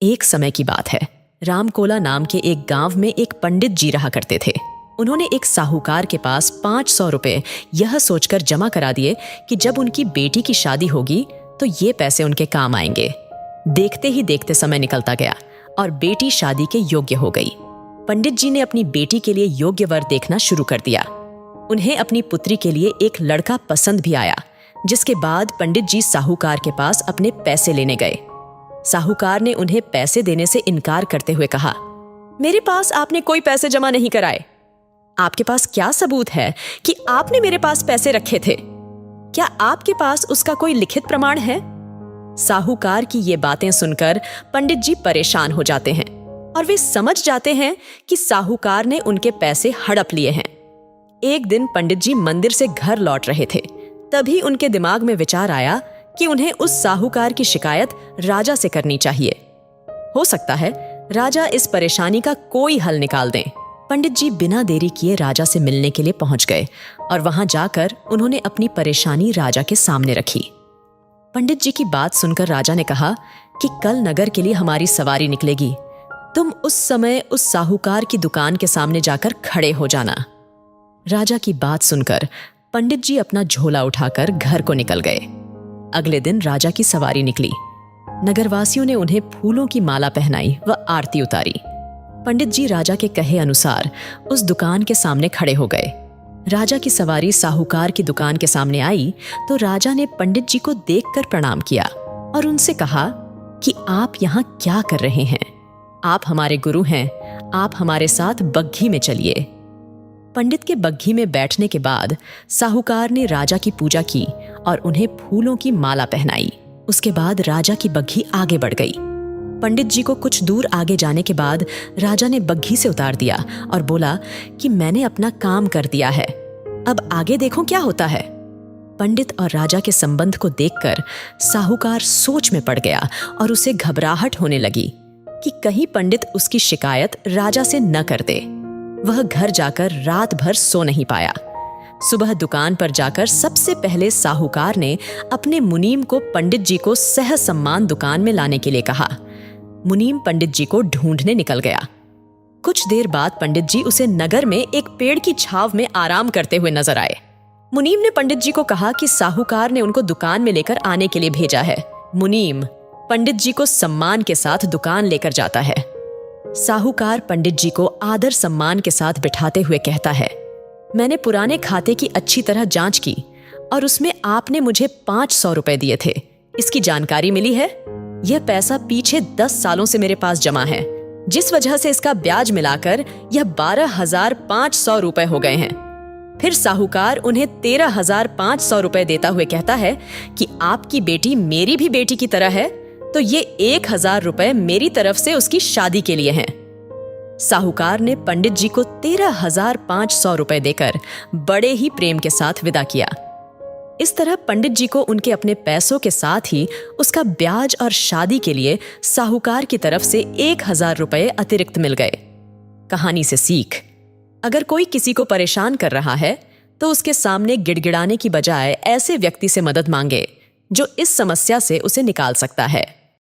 एक समय की बात है। रामकोला नाम के एक गांव में एक पंडित जी रहा करते थे। उन्होंने एक साहूकार के पास 500 रुपए यह सोचकर जमा करा दिए कि जब उनकी बेटी की शादी होगी तो ये पैसे उनके काम आएंगे। देखते ही देखते समय निकलता गया और बेटी शादी के योग्य हो गई। पंडित जी ने अपनी बेटी के लिए योग्य वर देखना शुरू कर दिया। उन्हें अपनी पुत्री के लिए एक लड़का पसंद भी आया, जिसके बाद पंडित जी साहूकार के पास अपने पैसे लेने गए। साहूकार ने उन्हें पैसे देने से इनकार करते हुए कहा, मेरे पास आपने कोई पैसे जमा नहीं कराए। आपके पास क्या सबूत है कि आपने मेरे पास पैसे रखे थे? क्या आपके पास उसका कोई लिखित प्रमाण है? साहूकार की ये बातें सुनकर पंडित जी परेशान हो जाते हैं और वे समझ जाते हैं कि साहूकार ने उनके पैसे हड़प लिए हैं। एक दिन पंडित जी मंदिर से घर लौट रहे थे, तभी उनके दिमाग में विचार आया कि उन्हें उस साहूकार की शिकायत राजा से करनी चाहिए। हो सकता है राजा इस परेशानी का कोई हल निकाल दें। पंडित जी बिना देरी किए राजा से मिलने के लिए पहुंच गए और वहां जाकर उन्होंने अपनी परेशानी राजा के सामने रखी। पंडित जी की बात सुनकर राजा ने कहा कि कल नगर के लिए हमारी सवारी निकलेगी। तुम उस समय उस साहूकार की दुकान के सामने जाकर खड़े हो जाना। राजा की बात सुनकर पंडित जी अपना झोला उठाकर घर को निकल गए। अगले दिन राजा की सवारी निकली। नगरवासियों ने उन्हें फूलों की माला पहनाई व आरती उतारी। पंडित जी राजा के कहे अनुसार उस दुकान के सामने खड़े हो गए। राजा की सवारी साहूकार की दुकान के सामने आई तो राजा ने पंडित जी को देखकर प्रणाम किया और उनसे कहा कि आप यहाँ क्या कर रहे हैं? आप हमारे गुरु हैं, आप हमारे साथ बग्घी में चलिए। पंडित के बग्घी में बैठने के बाद साहूकार ने राजा की पूजा की और उन्हें फूलों की माला पहनाई। उसके बाद राजा की बग्घी आगे बढ़ गई। पंडित जी को कुछ दूर आगे जाने के बाद राजा ने बग्घी से उतार दिया और बोला कि मैंने अपना काम कर दिया है, अब आगे देखो क्या होता है। पंडित और राजा के संबंध को देखकर साहूकार सोच में पड़ गया और उसे घबराहट होने लगी कि कहीं पंडित उसकी शिकायत राजा से न कर दे। वह घर जाकर रात भर सो नहीं पाया। सुबह दुकान पर जाकर सबसे पहले साहूकार ने अपने मुनीम को पंडित जी को सह सम्मान दुकान में लाने के लिए कहा। मुनीम पंडित जी को ढूंढने निकल गया। कुछ देर बाद पंडित जी उसे नगर में एक पेड़ की छांव में आराम करते हुए नजर आए। मुनीम ने पंडित जी को कहा कि साहूकार ने उनको दुकान में लेकर आने के लिए भेजा है। मुनीम पंडित जी को सम्मान के साथ दुकान लेकर जाता है। साहूकार पंडित जी को आदर सम्मान के साथ बिठाते हुए कहता है, मैंने पुराने खाते की अच्छी तरह जांच की और उसमें आपने मुझे 500 रुपए दिए थे। इसकी जानकारी मिली है। यह पैसा पीछे 10 सालों से मेरे पास जमा है, जिस वजह से इसका ब्याज मिलाकर यह 12,500 रुपए हो गए हैं। फिर साहूकार उन्हें 13,500 रुपए देता हुए कहता है कि आपकी बेटी मेरी भी बेटी की तरह है, तो ये 1,000 रुपए मेरी तरफ से उसकी शादी के लिए हैं। साहूकार ने पंडित जी को 13,500 रुपए देकर बड़े ही प्रेम के साथ विदा किया। इस तरह पंडित जी को उनके अपने पैसों के साथ ही उसका ब्याज और शादी के लिए साहूकार की तरफ से 1,000 रुपए अतिरिक्त मिल गए। कहानी से सीख, अगर कोई किसी को परेशान कर रहा है तो उसके सामने गिड़गिड़ाने की बजाय ऐसे व्यक्ति से मदद मांगे जो इस समस्या से उसे निकाल सकता है।